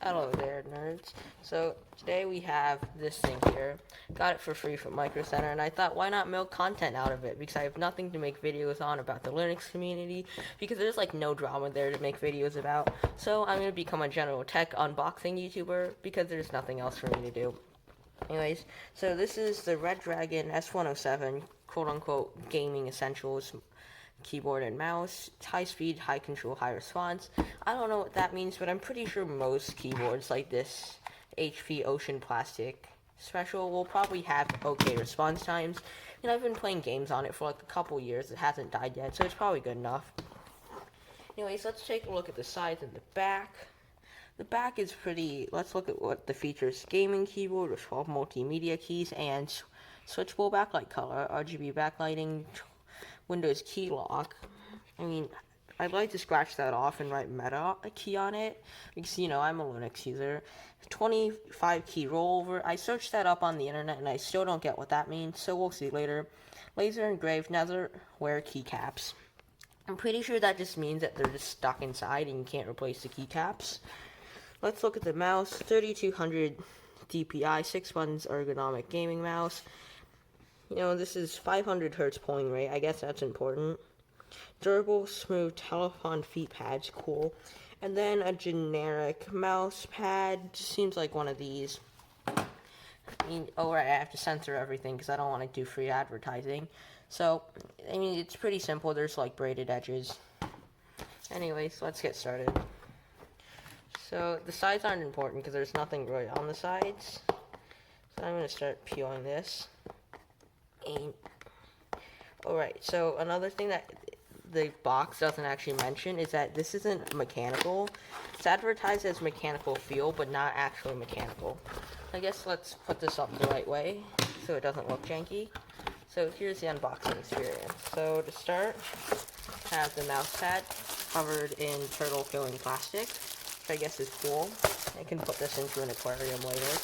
Hello there, nerds. So today we have this thing here. Got it for free from Micro Center, and I thought, why not milk content out of it? Because I have nothing to make videos on about the Linux community, because there's like no drama there to make videos about. So I'm gonna become a general tech unboxing YouTuber because there's nothing else for me to do. Anyways, so this is the Redragon S107, quote-unquote gaming essentials keyboard and mouse, high speed, high control, high response. I don't know what that means, but I'm pretty sure most keyboards like this HP Ocean Plastic Special will probably have okay response times, and I've been playing games on it for like a couple years. It hasn't died yet, so it's probably good enough. Anyways, let's take a look at the sides and the back. The back is pretty. Let's look at what the features: gaming keyboard with 12 multimedia keys and switchable backlight color, RGB backlighting, Windows key lock. I mean, I'd like to scratch that off and write meta key on it, because, you know, I'm a Linux user. 25 key rollover. I searched that up on the internet and I still don't get what that means, so we'll see later. Laser engraved netherware keycaps. I'm pretty sure that just means that they're just stuck inside and you can't replace the keycaps. Let's look at the mouse. 3200 DPI, 6 buttons ergonomic gaming mouse. You know, this is 500 hertz polling rate. I guess that's important. Durable, smooth telephone feet pads, cool. And then a generic mouse pad. Seems like one of these. I mean, oh right, I have to censor everything because I don't want to do free advertising. So, I mean, it's pretty simple. There's like braided edges. Anyways, let's get started. So, the sides aren't important because there's nothing really on the sides. So I'm going to start peeling this. Alright, so another thing that the box doesn't actually mention is that this isn't mechanical. It's advertised as mechanical feel, but not actually mechanical. I guess let's put this up the right way so it doesn't look janky. So here's the unboxing experience. So to start, have the mouse pad covered in turtle killing plastic, which I guess is cool. I can put this into an aquarium later.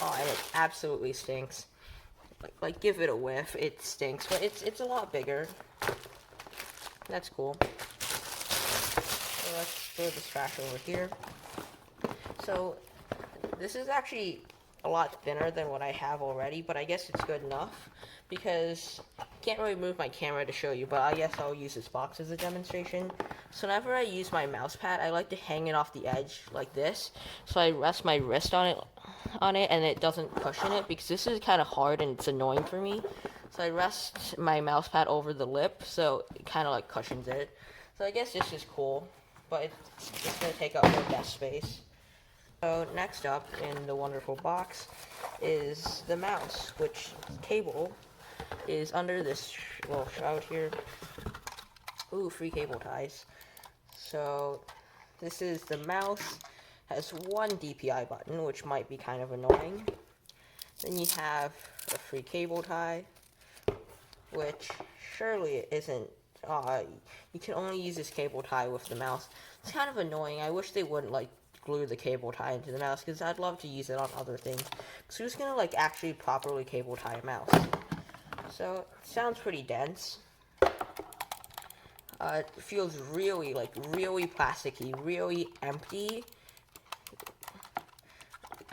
Oh, and it absolutely stinks. Like, give it a whiff. It stinks, but it's a lot bigger. That's cool. So let's throw this trash over here. So, this is actually a lot thinner than what I have already, but I guess it's good enough, because I can't really move my camera to show you, but I guess I'll use this box as a demonstration. So whenever I use my mouse pad, I like to hang it off the edge like this, so I rest my wrist on it and it doesn't cushion it, because this is kind of hard and it's annoying for me. So I rest my mouse pad over the lip, so it kind of like cushions it. So I guess this is cool, but it's going to take up more desk space. So next up in the wonderful box is the mouse, which cable is under this little shroud here. Ooh, free cable ties. So this is the mouse. Has one DPI button, which might be kind of annoying. Then you have a free cable tie, which surely it isn't. You can only use this cable tie with the mouse. It's kind of annoying. I wish they wouldn't like glue the cable tie into the mouse, because I'd love to use it on other things. So who's gonna like actually properly cable tie a mouse? So it sounds pretty dense. It feels really plasticky, really empty.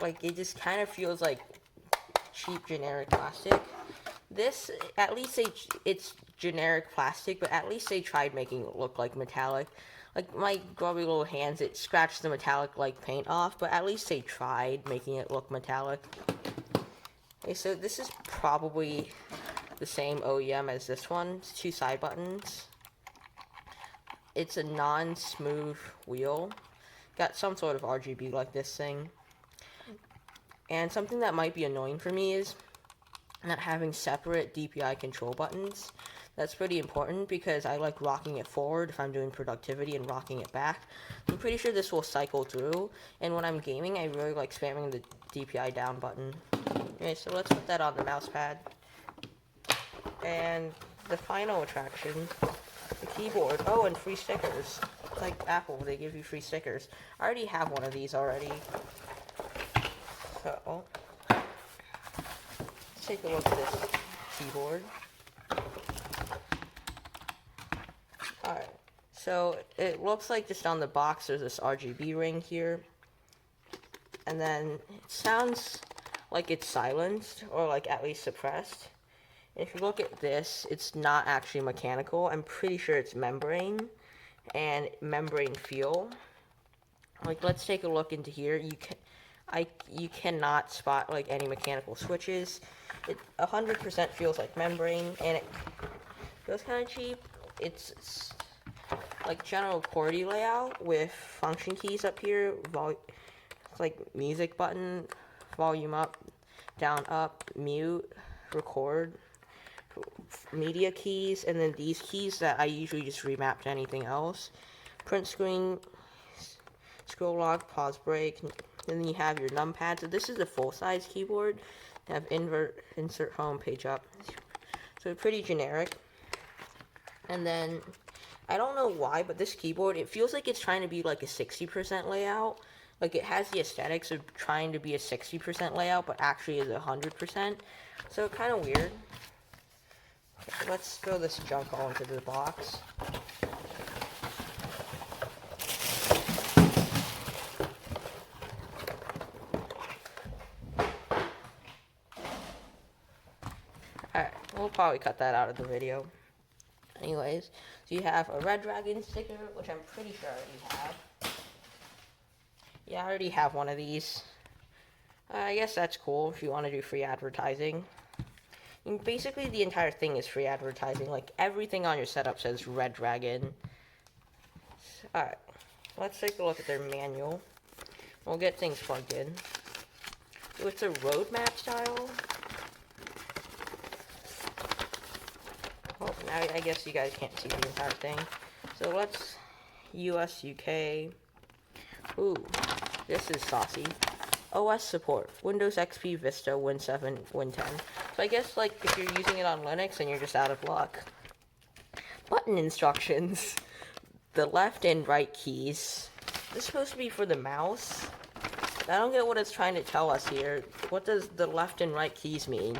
Like, it just kind of feels like cheap generic plastic. This, at least it's generic plastic, but at least they tried making it look like metallic. Like, my grubby little hands, it scratched the metallic-like paint off, but at least they tried making it look metallic. Okay, so this is probably the same OEM as this one. It's 2 side buttons. It's a non-smooth wheel. Got some sort of RGB like this thing. And something that might be annoying for me is not having separate DPI control buttons. That's pretty important, because I like rocking it forward if I'm doing productivity and rocking it back. I'm pretty sure this will cycle through, and when I'm gaming, I really like spamming the DPI down button. Okay, so let's put that on the mouse pad. And the final attraction, the keyboard. Oh, and free stickers. It's like Apple, they give you free stickers. I already have one of these already. So, let's take a look at this keyboard. Alright, so it looks like just on the box there's this RGB ring here. And then it sounds like it's silenced, or like at least suppressed. And if you look at this, it's not actually mechanical. I'm pretty sure it's membrane and membrane feel. Like, let's take a look into here. You cannot spot like any mechanical switches. It 100% feels like membrane, and it feels kind of cheap. It's like general QWERTY layout with function keys up here. It's like music button, volume up, down, up, mute, record, media keys, and then these keys that I usually just remap to anything else. Print screen, scroll lock, pause break, and then you have your numpad. So this is a full-size keyboard. You have insert home, page up. So pretty generic. And then, I don't know why, but this keyboard, it feels like it's trying to be like a 60% layout. Like, it has the aesthetics of trying to be a 60% layout, but actually is 100%. So, kind of weird. Okay, let's throw this junk all into the box. Alright, we'll probably cut that out of the video. Anyways, so you have a Redragon sticker, which I'm pretty sure I already have. Yeah, I already have one of these. I guess that's cool if you want to do free advertising. And basically, the entire thing is free advertising. Like, everything on your setup says Redragon. Alright, let's take a look at their manual. We'll get things plugged in. So it's a roadmap style. Oh, now I guess you guys can't see the entire thing. So let's US, UK. Ooh, this is saucy. OS support, Windows XP, Vista, Win 7, Win 10. So I guess, like, if you're using it on Linux and you're just out of luck. Button instructions. The left and right keys. This is supposed to be for the mouse. I don't get what it's trying to tell us here. What does the left and right keys mean?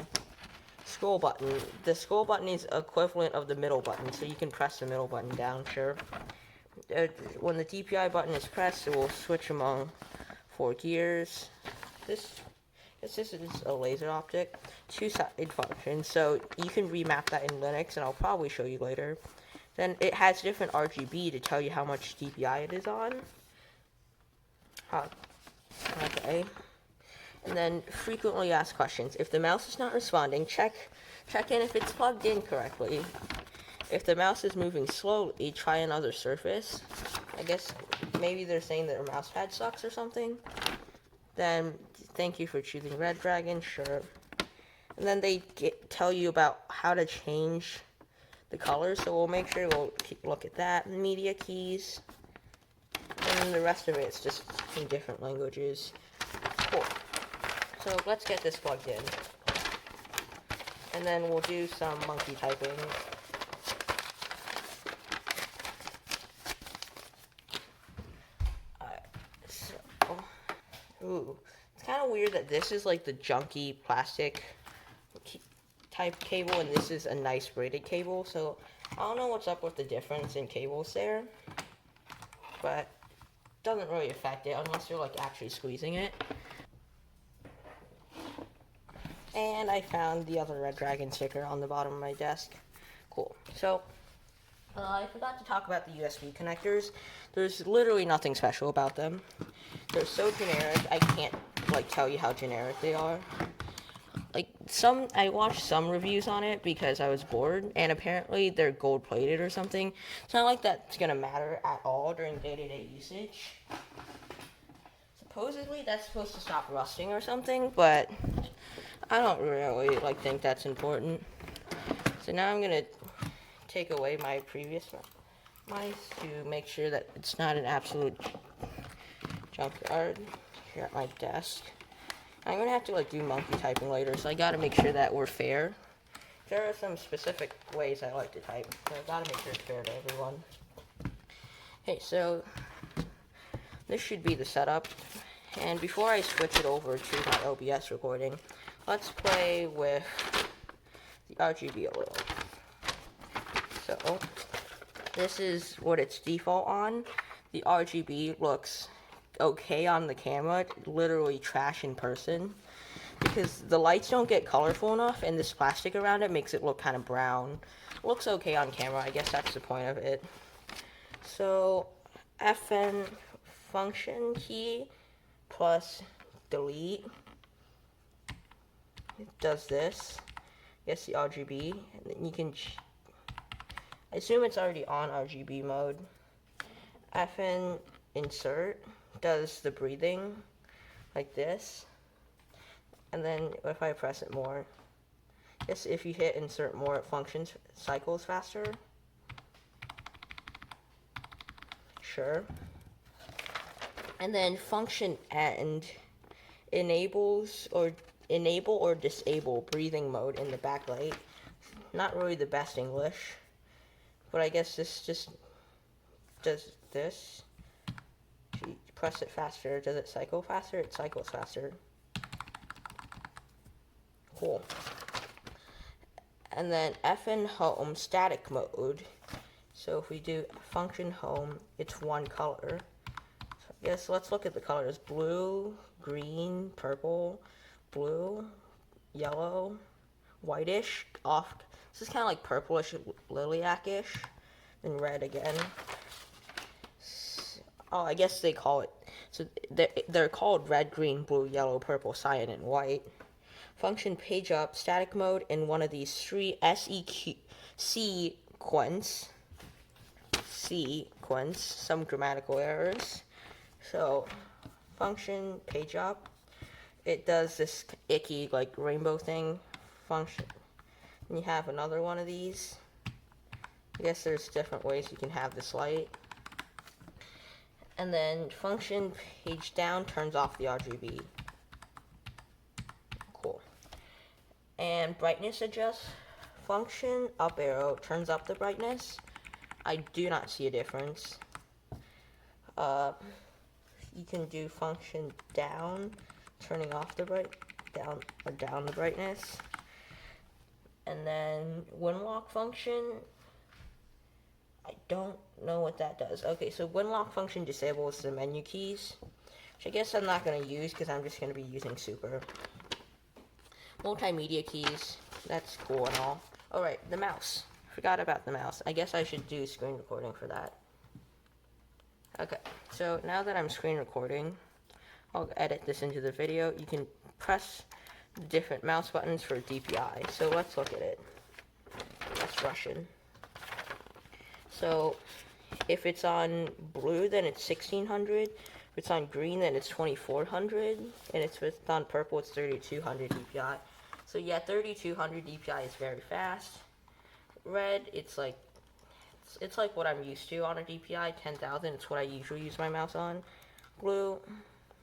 Scroll button. The scroll button is equivalent of the middle button, so you can press the middle button down, sure. When the DPI button is pressed, it will switch among 4 gears. This is a laser optic, 2-side function, so you can remap that in Linux, and I'll probably show you later. Then it has different RGB to tell you how much DPI it is on. Okay. And then frequently asked questions. If the mouse is not responding, check in if it's plugged in correctly. If the mouse is moving slowly, try another surface. I guess maybe they're saying that their mouse pad sucks or something. Then, thank you for choosing Redragon, sure. And then they tell you about how to change the colors, so we'll make sure we'll look at that. Media keys. And then the rest of it's just in different languages. Cool. So let's get this plugged in. And then we'll do some monkey typing. Ooh, it's kind of weird that this is like the junky plastic type cable and this is a nice braided cable, so I don't know what's up with the difference in cables there, but it doesn't really affect it unless you're like actually squeezing it. And I found the other Redragon sticker on the bottom of my desk. Cool. So, I forgot to talk about the USB connectors. There's literally nothing special about them. They're so generic, I can't, like, tell you how generic they are. Like, I watched some reviews on it because I was bored, and apparently they're gold-plated or something. It's not like that's gonna matter at all during day-to-day usage. Supposedly, that's supposed to stop rusting or something, but I don't really, like, think that's important. So now I'm gonna take away my previous mice to make sure that it's not an absolute junkyard here at my desk. I'm gonna have to like do monkey typing later, so I gotta make sure that we're fair. There are some specific ways I like to type, so I gotta make sure it's fair to everyone. Okay, so this should be the setup. And before I switch it over to my OBS recording, let's play with the RGB a little. So, This is what it's default on. The RGB looks okay on the camera, literally trash in person, because the lights don't get colorful enough and this plastic around it makes it look kind of brown. Looks okay on camera, I guess that's the point of it. So FN function key plus delete, it does this. Yes, the RGB, and then you can, I assume it's already on RGB mode. FN insert does the breathing like this, and then if I press it more, yes, if you hit insert more, it cycles faster. Sure. And then function end enables or enable or disable breathing mode in the backlight. Not really the best English, but I guess this just does this. If you press it faster, does it cycle faster? It cycles faster. Cool. And then FN home static mode. So if we do function home, it's one color. So I guess let's look at the colors. Blue, green, purple, blue, yellow, whitish, off. This is kind of like purplish, lilac-ish, then red again. Oh, I guess they call it, so they're called red, green, blue, yellow, purple, cyan, and white. Function page up, static mode, in one of these three sequence, some grammatical errors. So, function page up, it does this icky, like, rainbow thing, function. And you have another one of these. I guess there's different ways you can have this light. And then function page down turns off the RGB. Cool. And brightness adjust function up arrow turns up the brightness. I do not see a difference. You can do function down, turning off the down the brightness. And then winlock function, I don't know what that does. Okay, so winlock function disables the menu keys, which I guess I'm not going to use because I'm just going to be using super. Multimedia keys, that's cool and all. Alright, the mouse. Forgot about the mouse. I guess I should do screen recording for that. Okay, so now that I'm screen recording, I'll edit this into the video. You can press the different mouse buttons for DPI. So let's look at it. That's Russian. So if it's on blue, then it's 1600. If it's on green, then it's 2400. And if it's on purple, it's 3200 DPI. So yeah, 3200 DPI is very fast. Red, it's like what I'm used to on a DPI, 10,000. It's what I usually use my mouse on. Blue,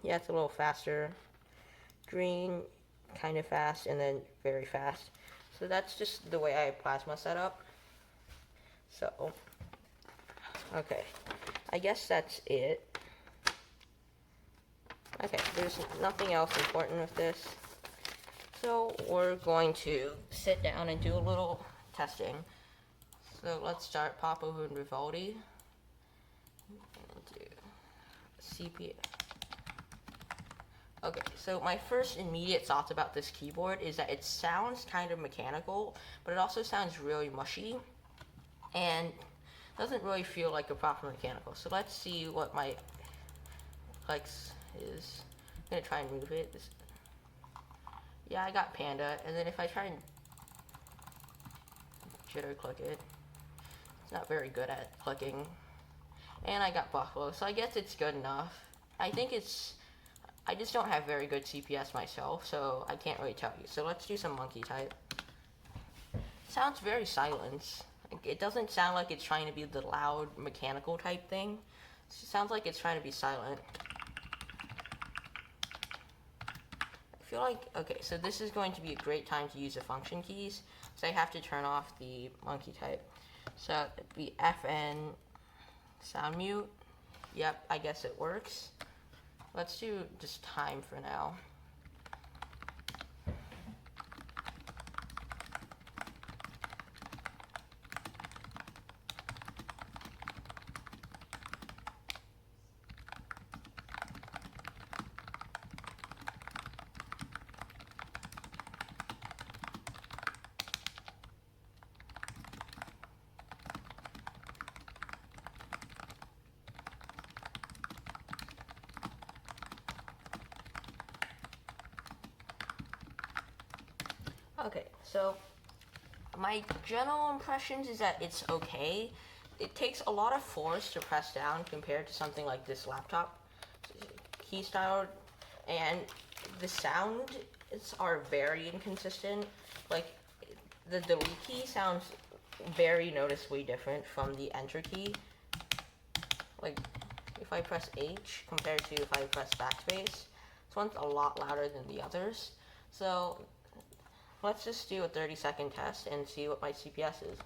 yeah, it's a little faster. Green, kind of fast, and then very fast. So that's just the way I plasma set up. So, okay, I guess that's it. Okay, there's nothing else important with this. So we're going to sit down and do a little testing. So let's start Popover and Vivaldi. And do CP. Okay, so my first immediate thoughts about this keyboard is that it sounds kind of mechanical, but it also sounds really mushy, and doesn't really feel like a proper mechanical. So let's see what my Plex is. I'm gonna try and move it. Yeah, I got Panda, and then if I try and jitter click it, it's not very good at clicking. And I got Buffalo, so I guess it's good enough. I just don't have very good CPS myself, so I can't really tell you. So let's do some monkey type. Sounds very silent. It doesn't sound like it's trying to be the loud mechanical type thing. It sounds like it's trying to be silent. I feel like, okay, so this is going to be a great time to use the function keys, so I have to turn off the monkey type. So it'd be FN sound mute. Yep, I guess it works. Let's do just time for now. Okay, so my general impressions is that it's okay. It takes a lot of force to press down compared to something like this laptop key style, and the sound are very inconsistent. Like the delete key sounds very noticeably different from the enter key. Like if I press H compared to if I press backspace, this one's a lot louder than the others. So let's just do a 30-second test and see what my CPS is.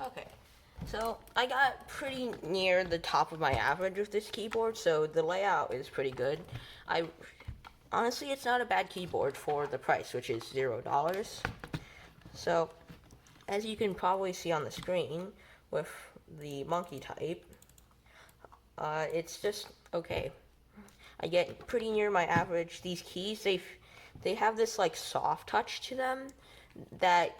Okay, so I got pretty near the top of my average with this keyboard, so the layout is pretty good. Honestly, it's not a bad keyboard for the price, which is $0. So, as you can probably see on the screen with the monkey type, it's just okay. I get pretty near my average. These keys, they have this like soft touch to them that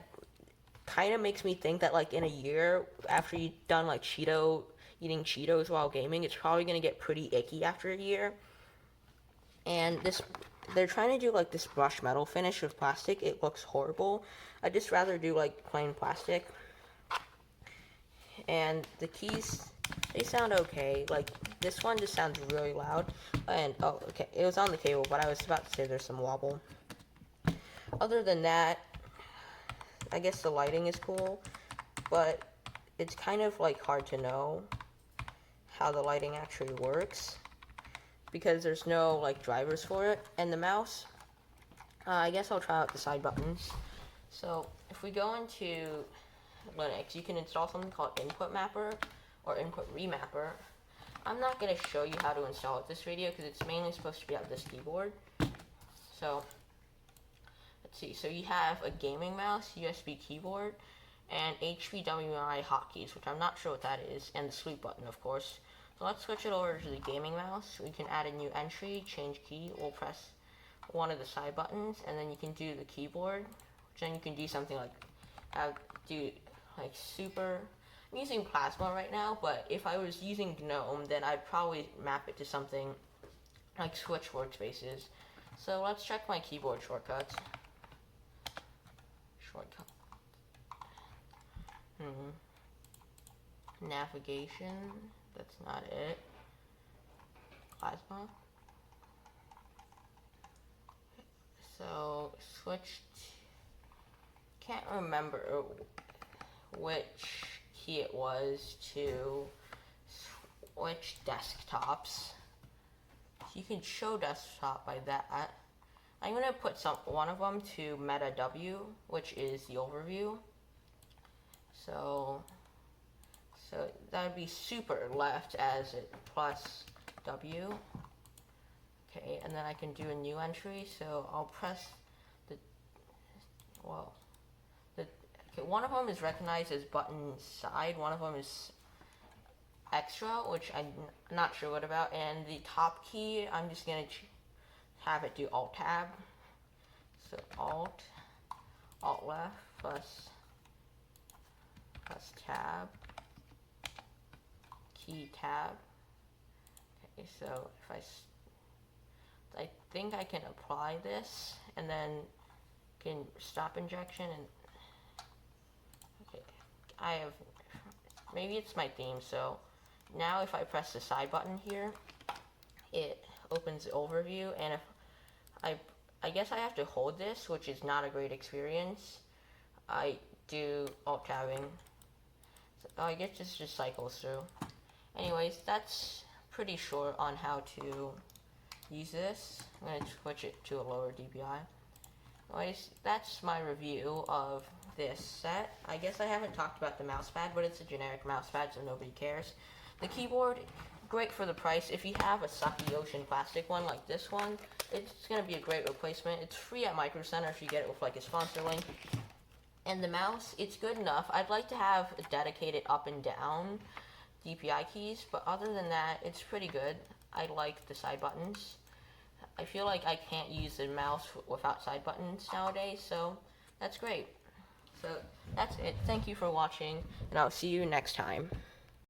kind of makes me think that like in a year after you've done like eating Cheetos while gaming, it's probably gonna get pretty icky after a year. And they're trying to do like this brushed metal finish with plastic. It looks horrible. I'd just rather do like plain plastic. And the keys, they sound okay. Like this one just sounds really loud. And oh, okay, it was on the cable, but I was about to say there's some wobble. Other than that, I guess the lighting is cool, but it's kind of like hard to know how the lighting actually works because there's no like drivers for it. And the mouse, I guess I'll try out the side buttons. So if we go into Linux, you can install something called Input Mapper or Input Remapper. I'm not going to show you how to install it this video because it's mainly supposed to be on this keyboard. So let's see, so you have a gaming mouse, USB keyboard, and HPWI hotkeys, which I'm not sure what that is, and the sleep button, of course. So let's switch it over to the gaming mouse. We can add a new entry, change key. We'll press one of the side buttons, and then you can do the keyboard, which then you can do something like, super. I'm using Plasma right now, but if I was using GNOME, then I'd probably map it to something like Switch workspaces. So let's check my keyboard shortcuts. Navigation, that's not it. Plasma. So can't remember which key it was to switch desktops. You can show desktop by that. I'm going to put one of them to Meta W, which is the overview. So that would be super left as it plus W. Okay, and then I can do a new entry. So I'll press okay, one of them is recognized as button side. One of them is extra, which I'm not sure what about. And the top key, I'm just going to have it do Alt Tab. So Alt left plus Tab, key Tab. Okay, so if I think I can apply this and then can stop injection and okay, maybe it's my theme. So now if I press the side button here, it opens the overview, and if I guess I have to hold this, which is not a great experience. I do Alt tabbing. So I guess this just cycles through. Anyways, that's pretty short on how to use this. I'm going to switch it to a lower DPI. Anyways, that's my review of this set. I guess I haven't talked about the mousepad, but it's a generic mousepad, so nobody cares. The keyboard, great for the price. If you have a Saucy Ocean plastic one like this one, it's going to be a great replacement. It's free at Micro Center if you get it with like a sponsor link. And the mouse, it's good enough. I'd like to have a dedicated up and down DPI keys, but other than that, it's pretty good. I like the side buttons. I feel like I can't use the mouse without side buttons nowadays, so that's great. So that's it. Thank you for watching, and I'll see you next time.